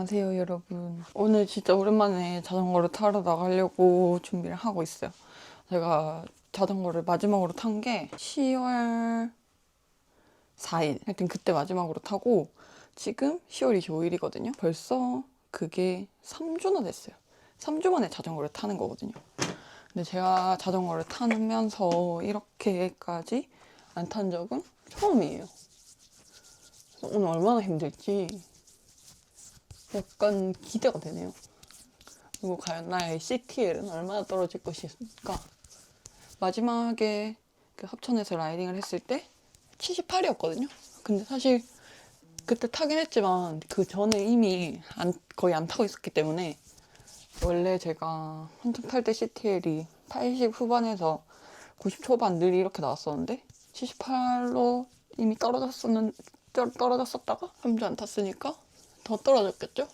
안녕하세요 여러분. 오늘 진짜 오랜만에 자전거를 타러 나가려고 준비를 하고 있어요. 제가 자전거를 마지막으로 탄 게 10월 4일 하여튼 그때 마지막으로 타고 지금 10월 25일이거든요 벌써 그게 3주나 됐어요. 3주 만에 자전거를 타는 거거든요. 근데 제가 자전거를 타면서 이렇게까지 안 탄 적은 처음이에요. 그래서 오늘 얼마나 힘들지 약간 기대가 되네요. 그리고 과연 나의 CTL은 얼마나 떨어질 것일까? 마지막에 그 합천에서 라이딩을 했을 때 78이었거든요. 근데 사실 그때 타긴 했지만 그 전에 이미 거의 안 타고 있었기 때문에 원래 제가 한참 탈 때 CTL이 80 후반에서 90 초반 늘 이렇게 나왔었는데 78로 이미 떨어졌었다가 3주 안 탔으니까 더 떨어졌겠죠?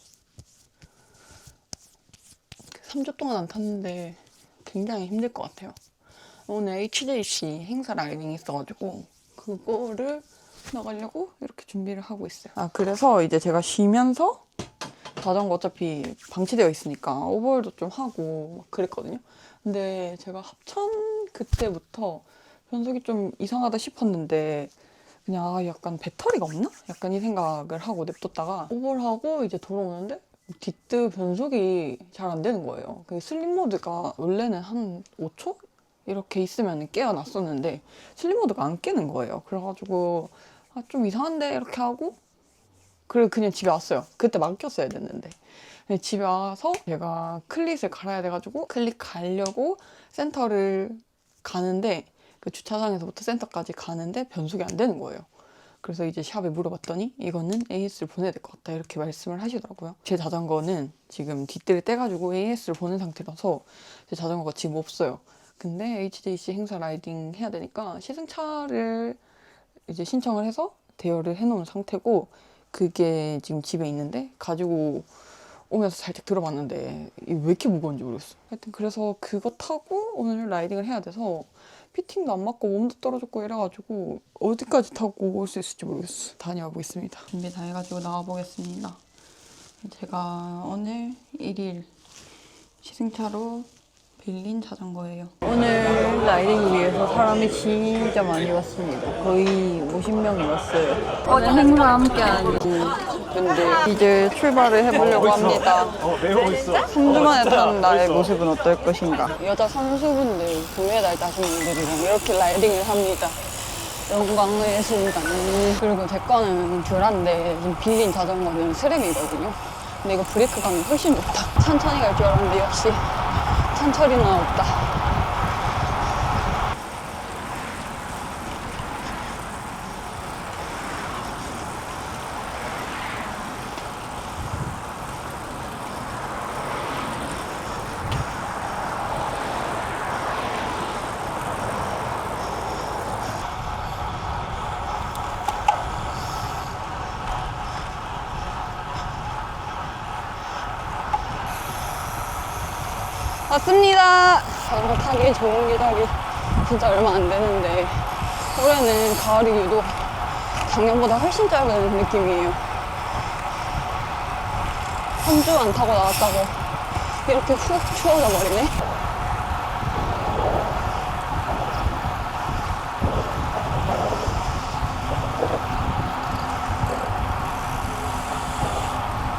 3주 동안 안 탔는데 굉장히 힘들 것 같아요. 오늘 HJC 행사 라이딩이 있어가지고 그거를 나가려고 이렇게 준비를 하고 있어요. 그래서 이제 제가 쉬면서 자전거 어차피 방치되어 있으니까 오버홀도 좀 하고 막 그랬거든요. 근데 제가 합천 그때부터 변속이 좀 이상하다 싶었는데 그냥 약간 배터리가 없나? 약간 이 생각을 하고 냅뒀다가 오버하고 이제 돌아오는데 뒷뜨 변속이 잘 안 되는 거예요. 그 슬립 모드가 원래는 한 5초? 이렇게 있으면 깨어났었는데 슬립 모드가 안 깨는 거예요. 그래가지고 좀 이상한데 이렇게 하고 그리고 그냥 집에 왔어요. 그때 맡겼어야 됐는데 근데 집에 와서 제가 클릿을 갈아야 돼가지고 클릿 갈려고 센터를 가는데 그 주차장에서부터 센터까지 가는데 변속이 안 되는 거예요. 그래서 이제 샵에 물어봤더니 이거는 AS를 보내야 될 것 같다 이렇게 말씀을 하시더라고요. 제 자전거는 지금 뒷뜰을 떼가지고 AS를 보낸 상태라서 제 자전거가 지금 없어요. 근데 HJC 행사 라이딩 해야 되니까 시승차를 이제 신청을 해서 대여를 해놓은 상태고 그게 지금 집에 있는데 가지고 오면서 살짝 들어봤는데 이게 왜 이렇게 무거운지 모르겠어. 하여튼 그래서 그거 타고 오늘 라이딩을 해야 돼서 피팅도 안 맞고 몸도 떨어졌고 이래가지고 어디까지 타고 올 수 있을지 모르겠어. 다녀와 보겠습니다. 준비 다 해가지고 나와 보겠습니다. 제가 오늘 1일 시승차로 빌린 자전거예요. 오늘 라이딩 위해서 사람이 진짜 많이 왔습니다. 거의 50명이 왔어요. 어제 행사 함께한 분들 이제 출발을 해보려고 합니다. 3주 만에 타는 나의 모습은 어떨 것인가. 여자 선수분들, 금메달 따신 분들이랑 이렇게 라이딩을 합니다. 영광의 순간. 그리고 제 거는 듀란데 지금 빌린 자전거는 스램이거든요. 근데 이거 브레이크 감이 훨씬 좋다. 천천히 갈 줄 알았는데 역시 천천히는 없다. 왔습니다. 자전거 타기 좋은 계절이 진짜 얼마 안 되는데 올해는 가을이 유독 작년보다 훨씬 짧은 느낌이에요. 3주 안 타고 나왔다고 이렇게 훅 추워져 버리네.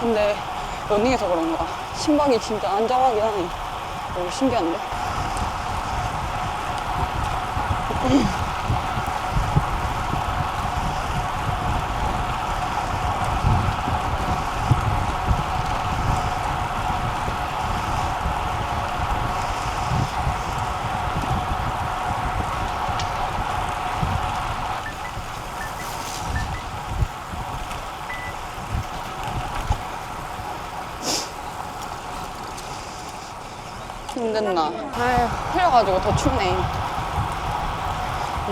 근데 러닝해서 그런가 심박이 진짜 안정하긴 하네. 너무 신기한데? 힘든나. 흘려가지고 더 춥네.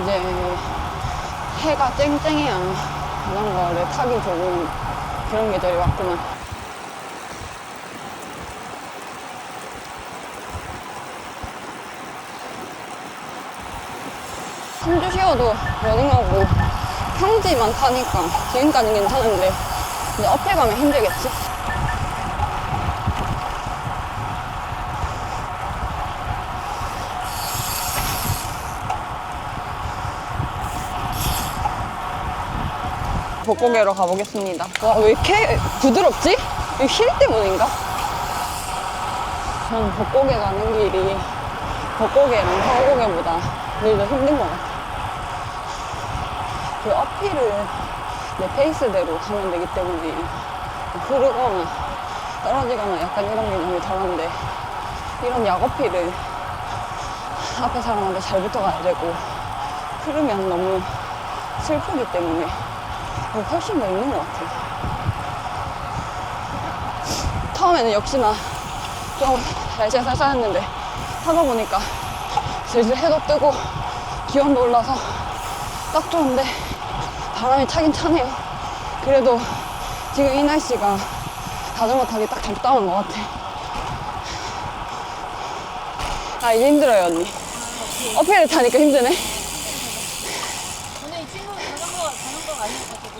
이제 해가 쨍쨍해야 자전거를 타기 좋은 그런 계절이 왔구나. 한 주 쉬어도 러닝하고 평지만 타니까 지금까지는 괜찮은데 이제 어필 가면 힘들겠지? 벚고개로 가보겠습니다. 와, 왜 이렇게 부드럽지? 이 힐 때문인가? 저는 벚고개 가는 길이 벚고개랑 서고개보다 늘 더 힘든 것 같아요. 그 어필을 내 페이스대로 가면 되기 때문에 흐르거나 떨어지거나 약간 이런 개념이 덜한데, 이런 약어필을 앞에 사람한테 잘 붙어가야 되고 흐르면 너무 슬프기 때문에 훨씬 더 있는 것 같아요. 처음에는 역시나 좀 날씨가 쌀쌀했는데 하다 보니까 슬슬 해도 뜨고 기온도 올라서 딱 좋은데 바람이 차긴 차네요. 그래도 지금 이 날씨가 자전거 타기 딱 적당한 것 같아. 아, 이제 힘들어요, 언니. 어필을 타니까 힘드네. 오늘 이 친구는 자전거가 아니어가지고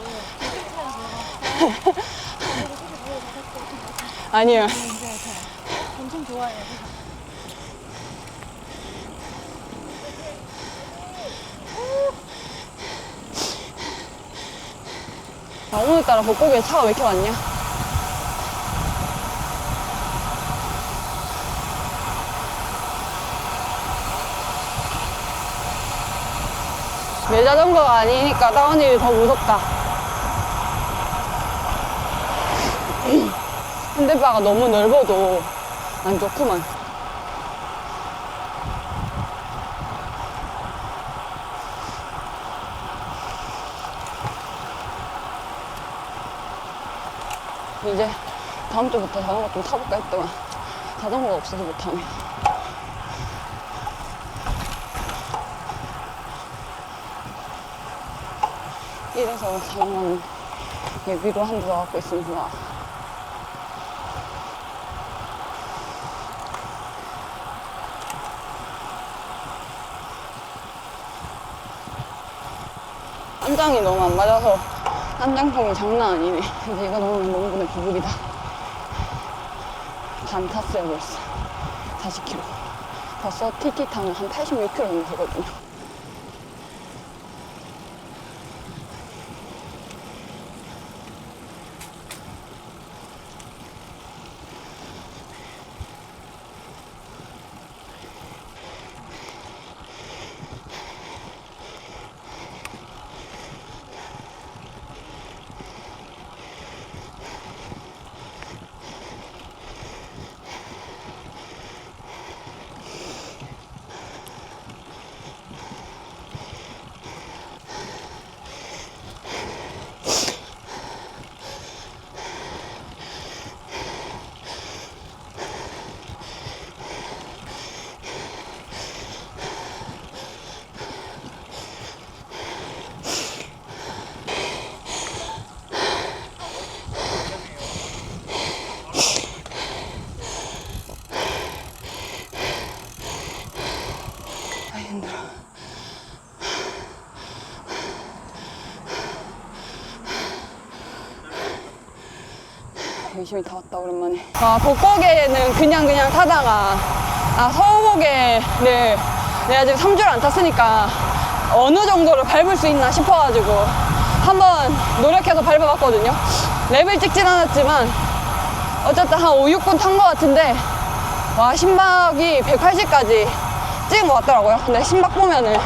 아니요. 엄청 좋아해요. 아, 오늘따라 벚고기에 차가 왜 이렇게 많냐? 내 자전거가 아니니까 다운 일이 더 무섭다. 핸들바가 너무 넓어도 안 좋구만. 이제 다음 주부터 자전거 좀 타볼까 했더만 자전거가 없어서 못하네. 이래서 자전거는 예비로 한 대 갖고 있으면 좋아. 한장이 너무 안 맞아서 한장통이 장난 아니네. 이제 이거 넣으면 농구는 부북이다. 반 탔어요 벌써. 40km. 벌써 TT 타면 한 86km 정도 되거든요. 아, 힘들어. 열심히 다 왔다 오랜만에. 아, 벚고개는 그냥 타다가 서우고개를 내가 지금 3주를 안 탔으니까 어느 정도를 밟을 수 있나 싶어가지고 한번 노력해서 밟아봤거든요. 랩을 찍진 않았지만 어쨌든 한 5, 6분 탄 것 같은데, 와, 심박이 180까지 찍은 것 같더라고요. 근데 심박 보면은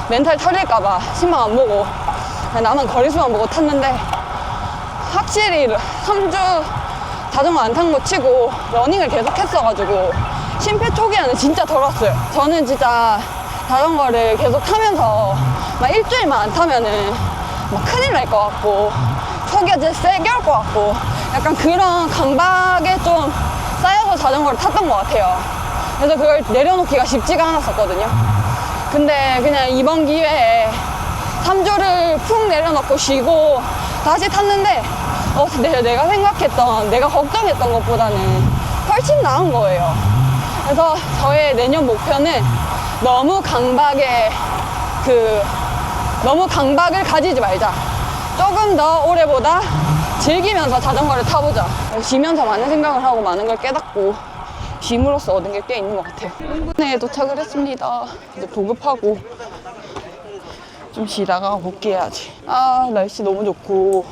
멘탈 털릴까봐 심박 안 보고 나만 거리수만 보고 탔는데, 확실히 3주 자전거 안 탄 거 치고 러닝을 계속 했어가지고 심폐초기에는 진짜 덜 왔어요. 저는 진짜 자전거를 계속 타면서 막 일주일만 안 타면은 막 큰일 날 것 같고 초기가 진짜 세게 올 것 같고 약간 그런 강박에 좀 쌓여서 자전거를 탔던 것 같아요. 그래서 그걸 내려놓기가 쉽지가 않았었거든요. 근데 그냥 이번 기회에 3주를 푹 내려놓고 쉬고 다시 탔는데 내가 생각했던, 내가 걱정했던 것보다는 훨씬 나은 거예요. 그래서 저의 내년 목표는 너무 강박을 가지지 말자. 조금 더 올해보다 즐기면서 자전거를 타보자. 쉬면서 많은 생각을 하고 많은 걸 깨닫고 쉼으로써 얻은 게 꽤 있는 것 같아요. 홍군에 도착을 했습니다. 이제 보급하고 좀 쉬다가 복귀해야지. 아, 날씨 너무 좋고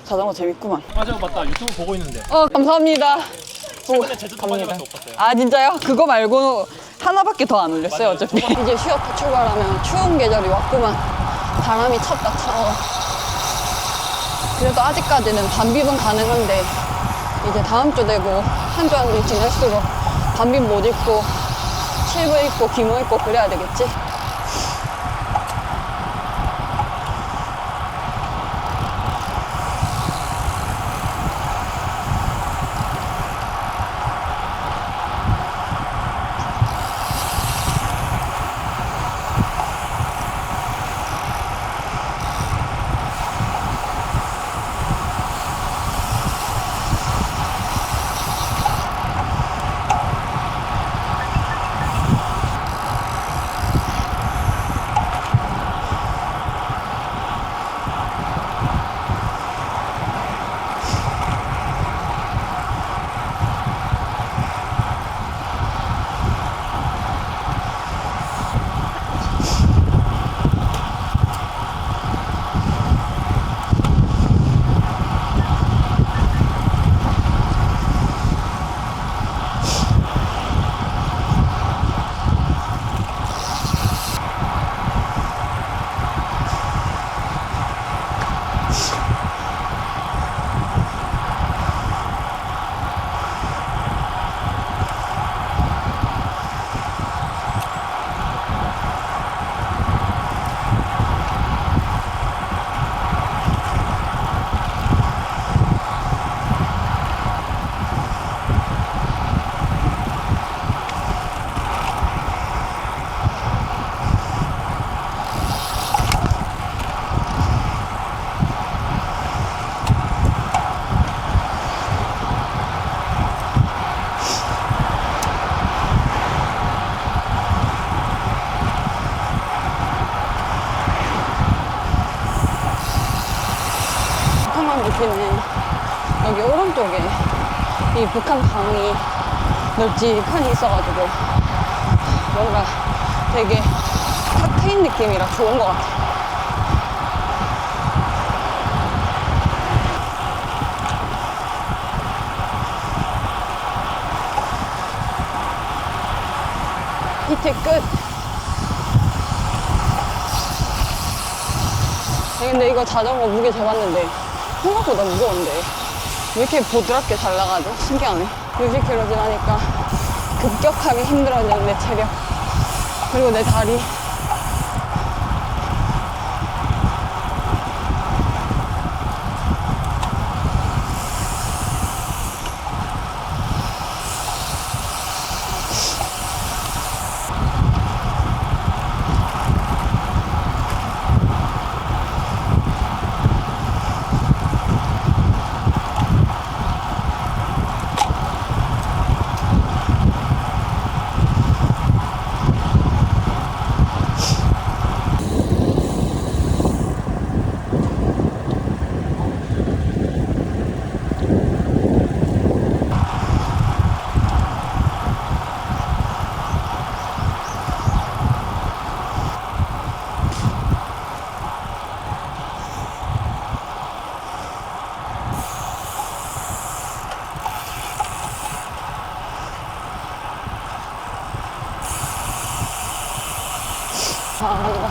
자전거 재밌구만. 맞다. 유튜브 보고 있는데. 감사합니다. 최근에 제주도 갑니다. 빠져밖에 못 봤어요. 아, 진짜요? 그거 말고 하나밖에 더 안 올렸어요, 맞아요. 어차피. 이제 쉬었다 출발하면 추운 계절이 왔구만. 바람이 찼다 차워. 그래도 아직까지는 반비는 가능한데 이제 다음 주 되고 한 주 한 주 지날수록 반비 못 입고 실버 입고 기모 입고 그래야 되겠지? 느끼는 여기 오른쪽에 이 북한 강이 널찍하니 있어가지고 뭔가 되게 탁 트인 느낌이라 좋은 것 같아. 히트 끝. 근데 이거 자전거 무게 재봤는데 생각보다 무거운데 왜 이렇게 보드랍게 잘 나가죠? 신기하네. 60km 지나니까 급격하게 힘들어지는 내 체력 그리고 내 다리. 간다.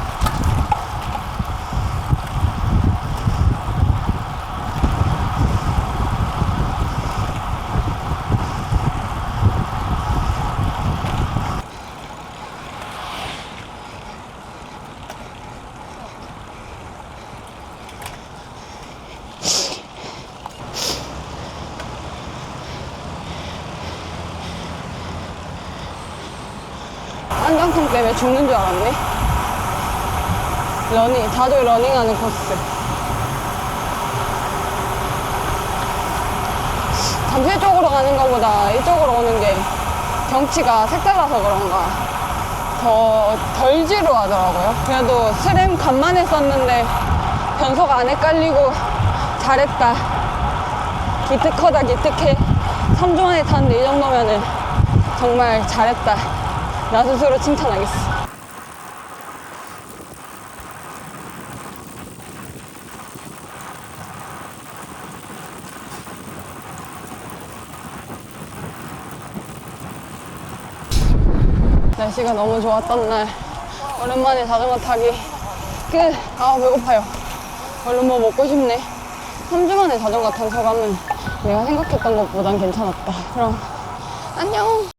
안장통 때문에 죽는 줄 알았네. 자주 러닝하는 코스. 잠실 쪽으로 가는 것보다 이쪽으로 오는 게 경치가 색달라서 그런가 덜 지루하더라고요. 그래도 스램 간만에 썼는데 변속 안 헷갈리고 잘했다. 기특하다 기특해. 3주 만에 탔는데 이 정도면은 정말 잘했다. 나 스스로 칭찬하겠어. 날씨가 너무 좋았던 날 오랜만에 자전거 타기 아 배고파요. 얼른 뭐 먹고 싶네. 3주 만에 자전거 탄 소감은 내가 생각했던 것보단 괜찮았다. 그럼 안녕.